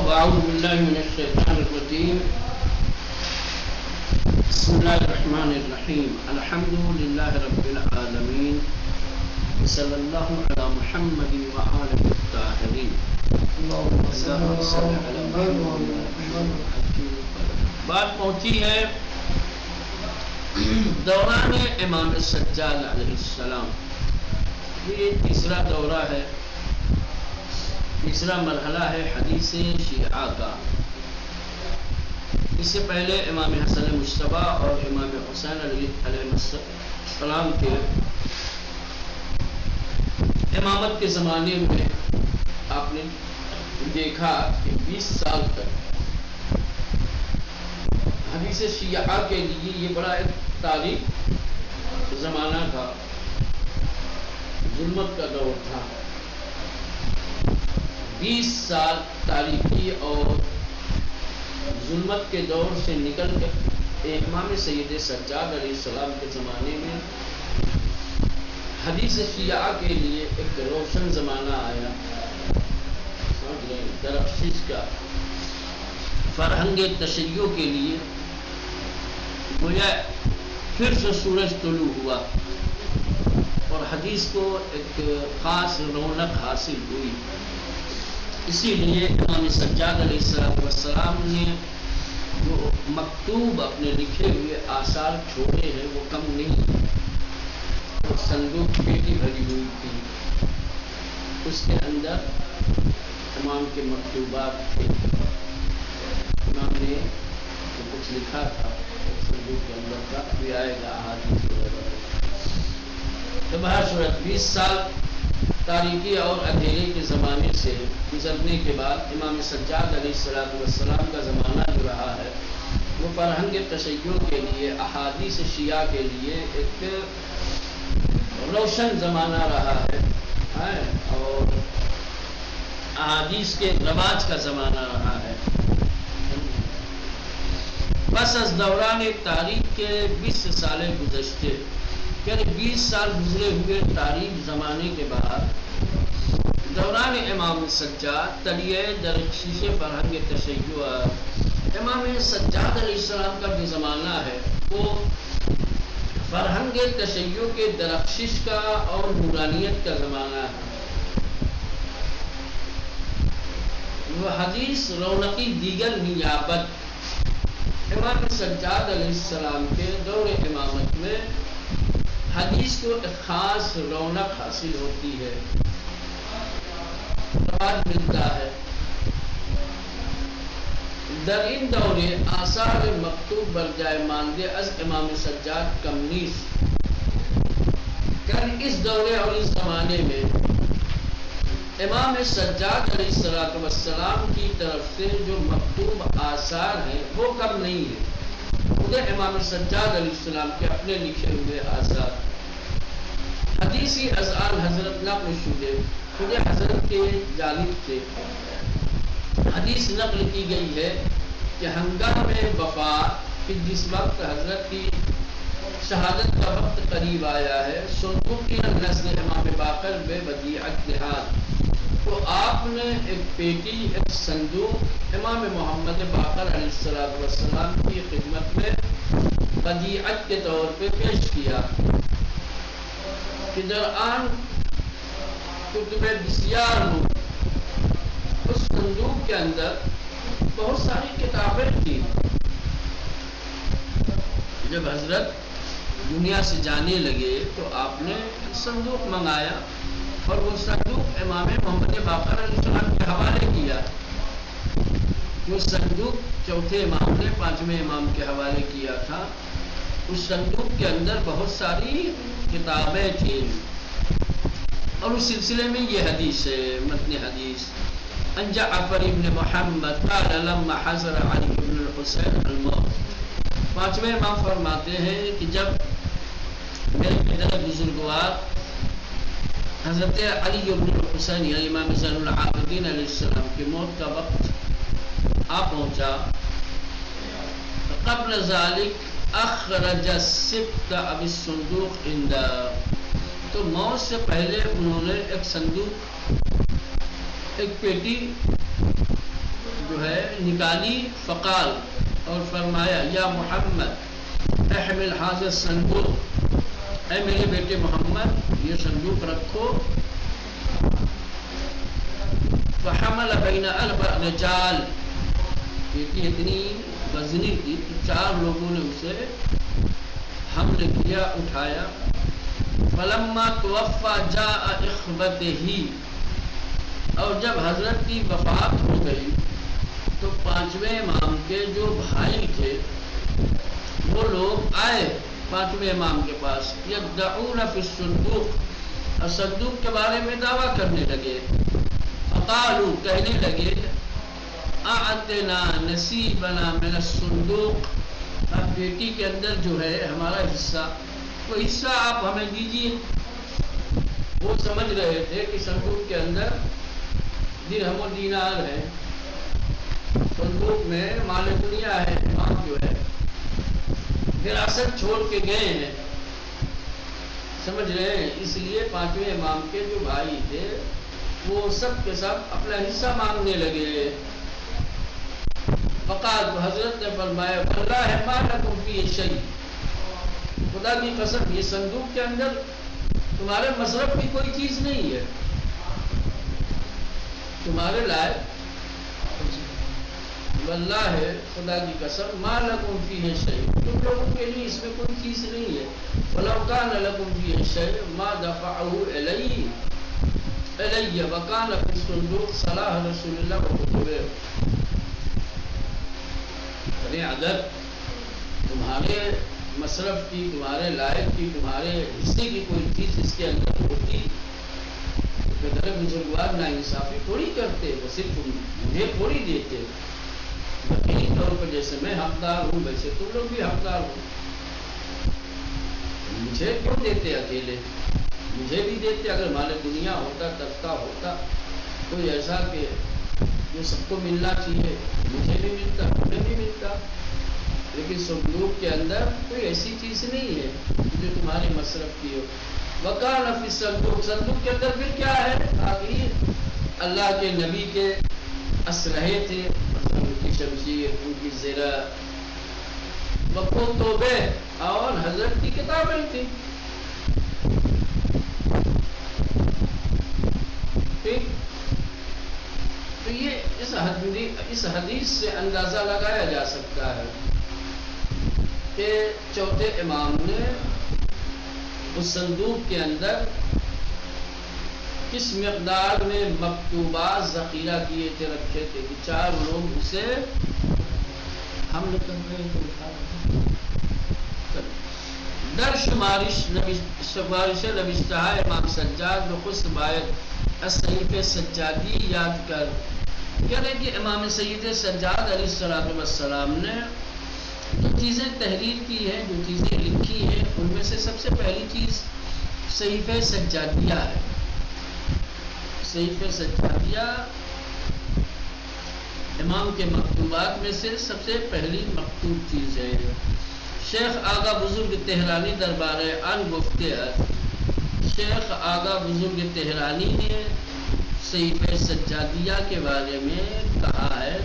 أعوذ بالله من الشيطان الرجيم. بسم الله الرحمن الرحيم. الحمد لله رب العالمين وصلى الله على محمد وآله الطاهرين. اللهم صل على محمد. بات پہنچی ہے دوران امام سجاد علیہ السلام. یہ تیسرا دورہ ہے، تیسرا مرحلہ ہے حدیث شیعہ کا. اس سے پہلے امام حسن مجتبی اور امام حسین علیہ السلام کے امامت کے زمانے میں آپ نے دیکھا کہ 20 سال تک حدیث شیعہ کے لیے یہ بڑا ایک تاریخ زمانہ تھا، ظلمت کا دور تھا. 20 سال تاریخی اور ظلمت کے دور سے نکل کر امام سید سجاد علیہ السلام کے زمانے میں حدیث شیعہ کے لیے ایک روشن زمانہ آیا. درخشش کا فرہنگ تشیع کے لیے گویا پھر سے سورج طلوع ہوا اور حدیث کو ایک خاص رونق حاصل ہوئی. اسی لیے امام سجاد علیہ السلام نے جو مکتوب اپنے لکھے ہوئے آثار چھوڑے ہیں وہ کم نہیں. صندوق پیٹی بھری ہوئی تھی، اس کے اندر امام کے مکتوبات تھے. امام نے جو کچھ لکھا تھا صندوق کے اندر کا بھی آئے گا احادیث وغیرہ. تو بہرصورت 20 سال تاریکی اور اندھیرے کے زمانے سے گزرنے کے بعد امام سجاد علیہ السلام کا زمانہ جو رہا ہے وہ فرہنگ تشیع کے لیے، احادیث شیعہ کے لیے ایک روشن زمانہ رہا ہے اور احادیث کے رواج کا زمانہ رہا ہے. بس از دوران تاریخ کے 20 سال گزشتے، یعنی 20 سال گزرے ہوئے تاریخ زمانے کے بعد دوران امام سجاد تلیہ درخشش فرہنگ تشیع، امام سجاد علیہ السلام کا جو زمانہ ہے وہ فرہنگ تشیع کے درخشش کا اور نورانیت کا زمانہ ہے. وہ حدیث رونقی دیگر نیابت امام سجاد علیہ السلام کے دور امامت میں حدیث کو ایک خاص رونق حاصل ہوتی ہے، رواج ملتا ہے. در این دورے آثار مکتوب بر جائے ماندے از امام سجاد کم نیست. اس دورے اور اس زمانے میں امام سجاد علیہ السلام کی طرف سے جو مکتوب آثار ہیں وہ کم نہیں ہے. خود امام سجاد علیہ السلام کے اپنے لکھے ہوئے آثار، حدیثی اذعان حضرت نقل شدے خود حضرت کے جانب سے حدیث نقل کی گئی ہے کہ ہنگام وفات، جس وقت حضرت کی شہادت کا وقت قریب آیا ہے، صندوق نزد امام باقر بے ودیعت نہاد، تو آپ نے ایک پیٹی، ایک صندوق امام محمد باقر علیہ السلام کی خدمت میں ودیعت کے طور پہ پیش کیا کہ درآن کتب بسیار ہوں. اس صندوق کے اندر بہت ساری کتابیں تھیں. جب حضرت دنیا سے جانے لگے تو آپ نے صندوق منگایا اور وہ صندوق امام محمد باقر علیہ السلام کے حوالے کیا. وہ صندوق چوتھے امام نے 5ویں امام کے حوالے کیا تھا. اس صندوق کے اندر بہت ساری کتابیں تھیں اور اس سلسلے میں یہ حدیث ہے، متن حدیث. ان جعفر ابن محمد قال لما حضر علی ابن الحسین الموت. 5ویں امام فرماتے ہیں کہ جب میرے پدر بزرگوار حضرت علی ابن الحسین یعنی امام زین العابدین علیہ السلام کی موت کا وقت آ پہنچا، قبل ذالک اخرج السبت اب الصندوق عندہ، تو موت سے پہلے انہوں نے ایک صندوق، ایک پیٹی جو جو ہے نکالی، فقال اور فرمایا یا محمد احمل حاضر صندوق، اے میرے بیٹے محمد یہ صندوق رکھو. فحمل بین اربع رجال، یہ اتنی وزنی تھی کہ 4 لوگوں نے اسے حمل کیا، اٹھایا. فلما توفى جاء اخوته، اور جب حضرت کی وفات ہو گئی تو 5ویں امام کے جو بھائی تھے وہ لوگ آئے 5ویں امام کے پاس. یدعون فی الصندوق، اور صندوق کے بارے میں دعویٰ کرنے لگے. فقالوا، کہنے لگے اعطنا نصیبنا من الصندوق، اب بیٹی کے اندر جو ہے ہمارا حصہ، وہ حصہ آپ ہمیں دیجیے. وہ سمجھ رہے تھے کہ صندوق کے اندر درہم و دینار ہے، صندوق میں مال دنیا ہے، امام جو ہے وراثت چھوڑ کے گئے ہیں، سمجھ رہے ہیں. اس لیے 5ویں امام کے جو بھائی تھے وہ سب کے سب اپنا حصہ مانگنے لگے. فقال، تو حضرت نے فرمایا واللہ ما لکم فیہ شیء، خدا کی قسم یہ صندوق کے اندر تمہارے مصرف کی کوئی چیز نہیں ہے، تمہارے لائق. واللہ خدا کی قسم ما لکم فیہ شیء، تم لوگوں کے لیے اس میں کوئی چیز نہیں ہے. ولو کان لکم فیہ شیء ما دفعہ الی وکان فی الصندوق صلاح رسول اللہ وکتبہ. اگر تمہارے مصرف کی، تمہارے لائق کی، تمہارے حصے کی کوئی چیز اس کے اندر ہوتی تو در بزرگوار نا انصافی تھوڑی کرتے، وہ صرف مجھے تھوڑی دیتے. یقینی طور پر جیسے میں حقدار ہوں ویسے تم لوگ بھی حقدار ہو. مجھے کیوں دیتے اکیلے؟ مجھے بھی دیتے. اگر مال دنیا ہوتا، تختہ ہوتا کوئی ایسا کہ جو سب کو ملنا چاہیے، مجھے بھی ملتا، تمہیں بھی ملتا. لیکن صندوق کے اندر کوئی ایسی چیز نہیں ہے جو تمہاری مصرف کی ہو. وَقَالَ فِي الصَّندُوقِ، صندوق کے اندر پھر کیا ہے؟ آخری اللہ کے نبی کے اسلحے تھے، مثلا ان کی شمشیر، ان کی زرہ، وَكُتُبِهْ، اور حضرت کی کتابیں تھیں. ٹھیک، تو یہ اس حدیث سے اندازہ لگایا جا سکتا ہے کہ 4تھے امام نے اس صندوق کے اندر کس مقدار میں مکتوبات ذخیرہ کیے تھے، رکھے تھے کہ 4 لوگ اسے ہم نے کر رہے تھے. در شمارش نوشتہ امام سجاد بخست باید الصحیفہ سجادی یاد کر، یعنی کہ امام سید سجاد علیہ السلام نے جو چیزیں تحریر کی ہیں، جو چیزیں لکھی ہیں، ان میں سے سب سے پہلی چیز صحیفہ سجادیہ ہے. صحیفہ سجادیہ امام کے مکتوبات میں سے سب سے پہلی مکتوب چیز ہے. شیخ آغا بزرگ تہرانی دربار ان گفتے ہیں، شیخ آغا بزرگ تہرانی نے صحیفہ سجادیہ کے بارے میں کہا ہے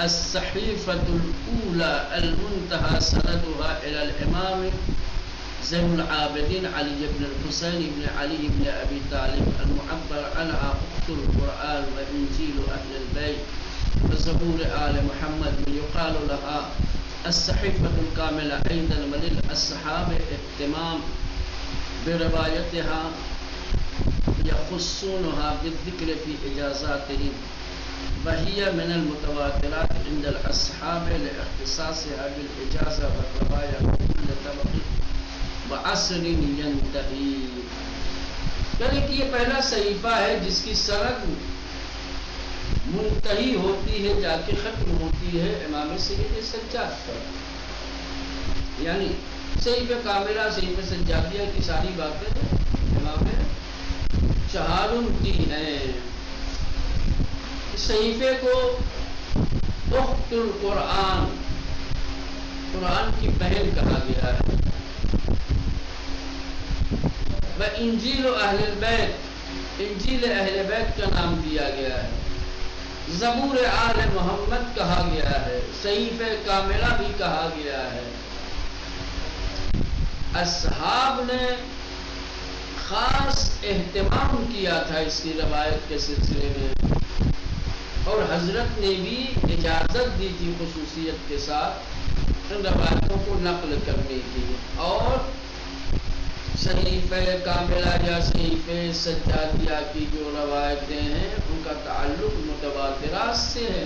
الصحیفۃ الاولی المنتہى سندها الى الامام زین العابدین علی بن الحسین بن علی بن ابی طالب المعبر عنها اخت القرآن وانجیل اہل البیت وزبور آل محمد یقال لها الصحیفۃ الکاملہ ایضا وللأصحاب اہتمام بروایتها يخصونها بالذکر فی اجازاتهم وهي من المتواترات عند الأصحاب لاختصاصها بالإجازة والرواية بكل طبق وعصر ينتهي. یعنی کہ یہ پہلا صحیفہ ہے جس کی سند منتہی ہوتی ہے، جا کے ختم ہوتی ہے امام سید سجاد پر. یعنی صحیفہ کاملہ، صحیفہ سجادیہ کی ساری باتیں امام چہارم کی ہیں. صحیفے کو اخت القرآن، قرآن کی بہن کہا گیا ہے. وانجیل اہل البیت، انجیل اہل بیت کا نام دیا گیا ہے. زبور آل محمد کہا گیا ہے، صحیفہ کاملہ بھی کہا گیا ہے۔ اصحاب نے خاص اہتمام کیا تھا اس کی روایت کے سلسلے میں، اور حضرت نے بھی اجازت دی تھی خصوصیت کے ساتھ ان روایتوں کو نقل کرنے کی۔ اور صحیفہ کاملہ یا صحیفہ سجادیہ کی جو روایتیں ہیں ان کا تعلق متواترات سے ہے،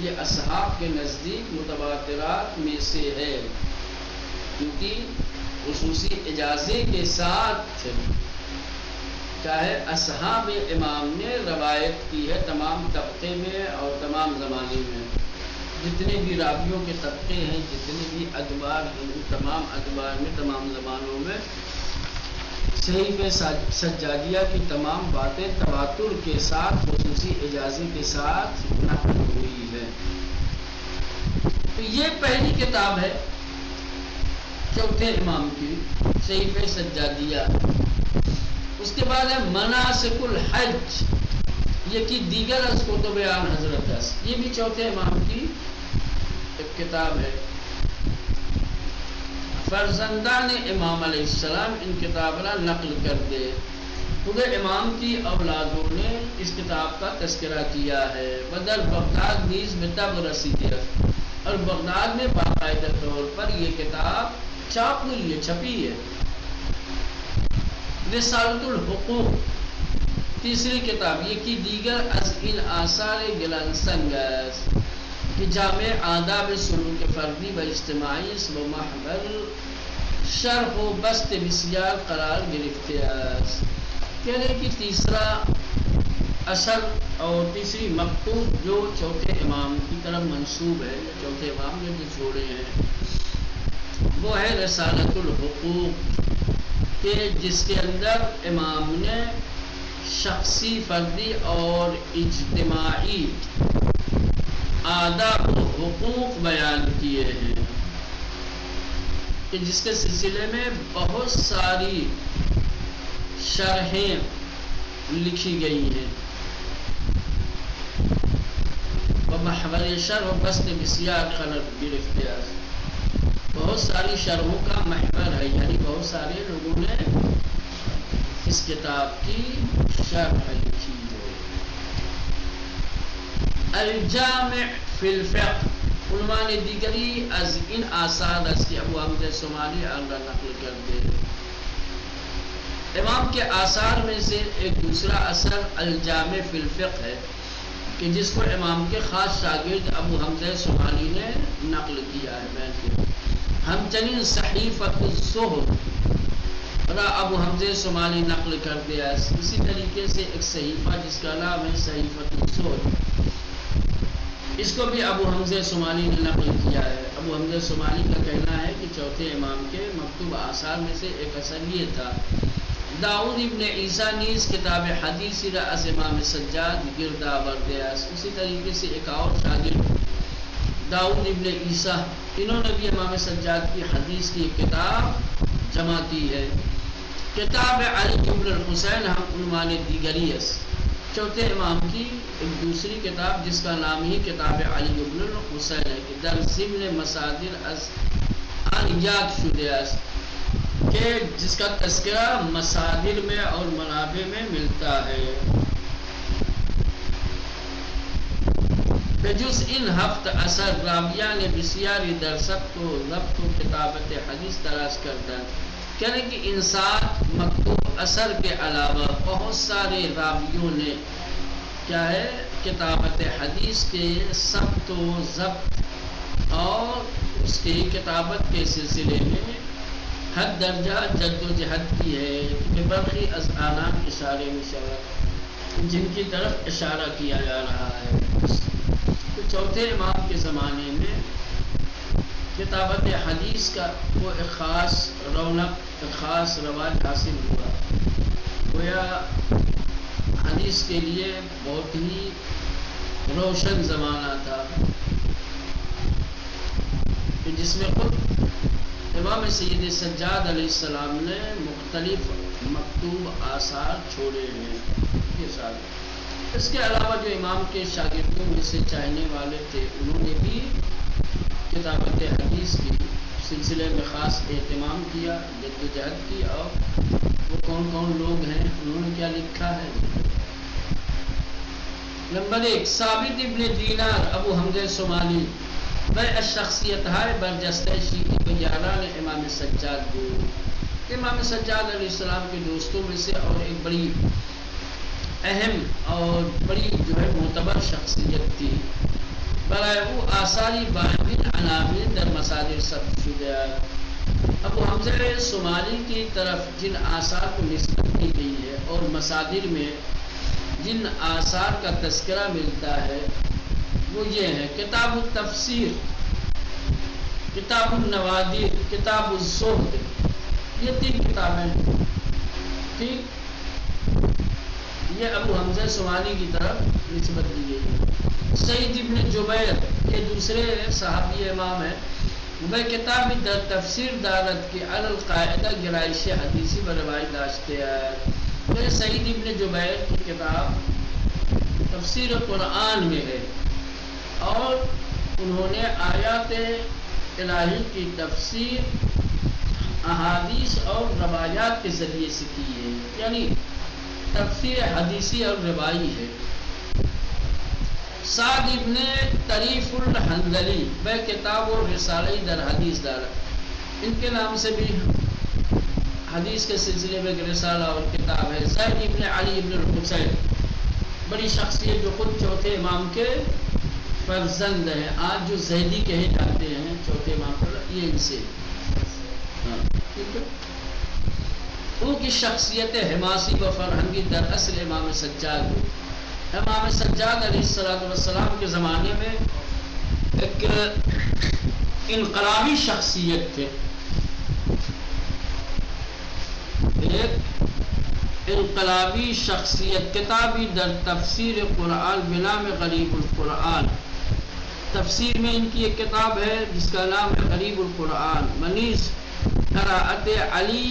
یہ اصحاب کے نزدیک متواترات میں سے ہے، کیونکہ خصوصی اجازے کے ساتھ چاہے اصحاب امام نے روایت کی ہے تمام طبقے میں اور تمام زمانے میں، جتنے بھی راویوں کے طبقے ہیں، جتنے بھی ادوار ہیں، ان تمام ادوار میں تمام زمانوں میں صحیفہ سجادیہ کی تمام باتیں تواتر کے ساتھ خصوصی اجازے کے ساتھ نقل ہوئی ہے۔ تو یہ پہلی کتاب ہے چوتھے امام کی، صحیفہ سجادیہ۔ اس کے بعد ہے مناسک الحج، یہ کی دیگر از کتب آن حضرت اس، یہ بھی چوتھے امام کی ایک کتاب ہے۔ فرزندان امام علیہ السلام ان کتاباں نقل کر دے، خود امام کی اولادوں نے اس کتاب کا تذکرہ کیا ہے۔ بدر بغداد نیز بتب رسید، اور بغداد میں باقاعدہ طور پر یہ کتاب چاپ ہوئی ہے، چھپی ہے۔ رسالۃ الحقوق تیسری کتاب، یہ کی دیگر از ان آثار گلنسنگز کہ جامع آداب سلوک فردی و اجتماعی اس و محور شرح و بست بسیار قرار گرفتے است۔ کہنے کی تیسرا اثر اور تیسری مکتوب جو چوتھے امام کی طرف منسوب ہے، چوتھے امام نے جو چھوڑے ہیں، وہ ہے رسالۃ الحقوق، کہ جس کے اندر امام نے شخصی، فردی اور اجتماعی آداب و حقوق بیان کیے ہیں، کہ جس کے سلسلے میں بہت ساری شرحیں لکھی گئی ہیں۔ محور شرح و بست بسیار قرار گرفتے است، بہت ساری شرحوں کا محور ہے، یعنی بہت سارے لوگوں نے اس کتاب کی شرح لکھی ہے۔ الجامع فی الفقہ، عنوان دیگری از ان آثار است کہ ابو حمزہ شمالی آنگا نقل کر دے۔ امام کے آثار میں سے ایک دوسرا اثر الجامع فی الفقہ ہے، کہ جس کو امام کے خاص شاگرد ابو حمزہ شمالی نے نقل کیا ہے۔ ہمچنین صحیفۃ الزہد را ابو حمزہ شمالی نقل کر دیا۔ اسی طریقے سے ایک صحیفہ جس کا نام ہے صحیفۃ الزہد، اس کو بھی ابو حمزہ شمالی نے نقل کیا ہے۔ ابو حمزہ شمالی کا کہنا ہے کہ چوتھے امام کے مکتوب آثار میں سے ایک اثر یہ تھا۔ داؤد ابن عیسیٰ نیز کتاب حدیث را از امام سجاد گرد آورد است۔ اسی طریقے سے ایک اور شاگرد داؤد ابن عیسیٰ، انہوں نے بھی امام سجاد کی حدیث کی کتاب جمع کی ہے۔ کتاب علی ابن الحسین ہم عنوان دیگری است، چوتھے امام کی ایک دوسری کتاب جس کا نام ہی کتاب علی ابن الحسین ہے، کہ در ضمن مصادر از آن یاد شده است، کہ جس کا تذکرہ مصادر میں اور منابع میں ملتا ہے۔ بجز ان ہفت اثر راویان بسیاری در ثبت و ضبط و کتابت حدیث تلاش کرتا ہے، کہنے کہ ان سات مکتوب اثر کے علاوہ بہت سارے راویوں نے کیا ہے کتابت حدیث کے ثبت و ضبط اور اس کی کتابت کے سلسلے میں حد درجہ جد و جہد کی ہے، کہ برخی از آنان اشارے مشارہ جن کی طرف اشارہ کیا جا رہا ہے۔ تو چوتھے امام کے زمانے میں کتابت حدیث کا وہ ایک خاص رونق، ایک خاص رواج حاصل ہوا، گویا حدیث کے لیے بہت ہی روشن زمانہ تھا، کہ جس میں خود امام سید سجاد علیہ السلام نے مختلف مکتوب آثار چھوڑے ہیں۔ یہ سارے اس کے علاوہ جو امام کے شاگردوں میں سے چاہنے والے تھے انہوں نے بھی کتابت حدیث کی سلسلے میں خاص اہتمام کیا، جدوجہد کی، اور وہ کون کون لوگ ہیں، انہوں نے کیا لکھا ہے۔ نمبر 1، ثابت ابن دینار ابو حمزہ صومالی، بے شخصیت ہے برجستہ شیعی بیاران امام سجاد کو، امام سجاد علیہ السلام کے دوستوں میں سے اور ایک بڑی اہم اور بڑی جو ہے معتبر شخصیت تھی۔ برائے وہ آثاری باہمین عناوین در مصادر ثبت شدہ، ابو حمزہ صومالی کی طرف جن آثار کو نسبت کی گئی ہے اور مصادر میں جن آثار کا تذکرہ ملتا ہے وہ یہ ہے: کتاب التفسیر، کتاب النوادر، کتاب الزہد، یہ 3 کتابیں، ٹھیک، یہ ابو حمزہ صومالی کی طرف نسبت دی گئی۔ سعید ابن جبیر، یہ دوسرے صحابی امام ہیں، وہ کتاب در تفسیر دارت کی علی القاعدہ گرائش حدیثی و روایت داشتے ہیں۔ یہ سعید ابن جبیر کی کتاب تفسیر قرآن میں ہے اور انہوں نے آیات الہی کی تفسیر احادیث اور روایات کے ذریعے سے کی ہے، یعنی تفسیر حدیثی اور روائی ہے۔ سعد ابن طریف الحنظلی، بے کتاب و رسالہ در حدیث دار، ان کے نام سے بھی حدیث کے سلسلے میں رسالہ اور کتاب ہے۔ زید ابن علی ابن الحسین، بڑی شخصیت جو خود چوتھے امام کے فرزند ہیں، آج جو زیدی کہے جاتے ہیں چوتھے امام پر، یہ ان سے ان کی شخصیت حماسی و فرہنگی در اصل امام سجاد، امام سجاد علیہ السلام کے زمانے میں ایک انقلابی شخصیت تھے، ایک انقلابی شخصیت۔ کتابی در تفسیر قرآن بنام غریب القرآن، تفسیر میں ان کی ایک کتاب ہے جس کا نام ہے غریب القرآن، منیز قراءت علی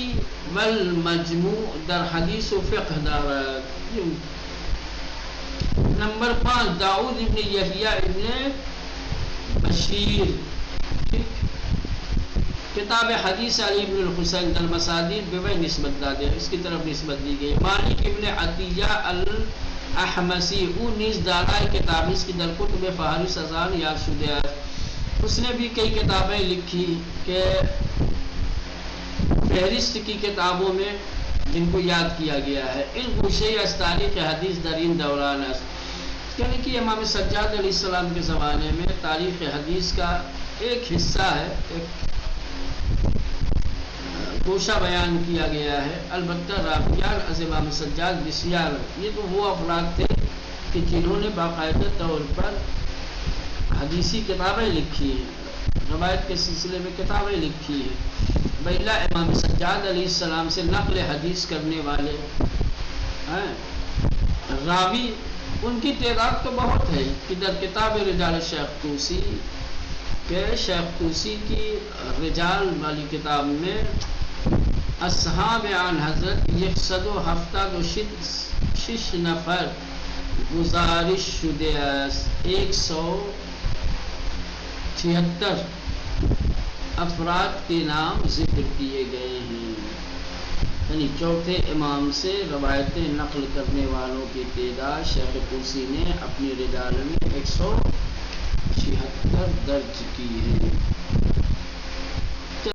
والمجموع در حدیث و فقہ دارت۔ نمبر 5، داؤد ابن یحییٰ ابن بشیر، کتاب حدیث علی ابن الحسین در مصادر بے نسبت دادے، اس کی طرف نسبت دی گئی۔ مالک ابن عطیہ الاحمسی، او نیز دارائے کتاب اس کی در کتب فہرست ازان یاد شدہ ہے، اس نے بھی کئی کتابیں لکھی کہ فہرست کی کتابوں میں جن کو یاد کیا گیا ہے۔ ان گوشے از تاریخ حدیث در این دوران است، یعنی کہ امام سجاد علیہ السلام کے زمانے میں تاریخ حدیث کا ایک حصہ ہے، ایک گوشہ بیان کیا گیا ہے۔ البتہ راویان از امام سجاد بسیار، یہ تو وہ افراد تھے کہ جنہوں نے باقاعدہ طور پر حدیثی کتابیں لکھی ہیں، روایت کے سلسلے میں کتابیں لکھی ہیں۔ بہلا امام سجاد علیہ السلام سے نقل حدیث کرنے والے راوی، ان کی تعداد تو بہت ہے کہ در کتاب رجال شیخ طوسی، کہ شیخ طوسی کی رجال والی کتاب میں اصحاب عن حضرت 176 نفر گزارش شده است، 176 افراد کے نام ذکر کیے گئے ہیں، یعنی چوتھے امام سے روایتیں نقل کرنے والوں کی تعداد شیخ طوسی نے اپنی رجال میں 176 درج کی ہے۔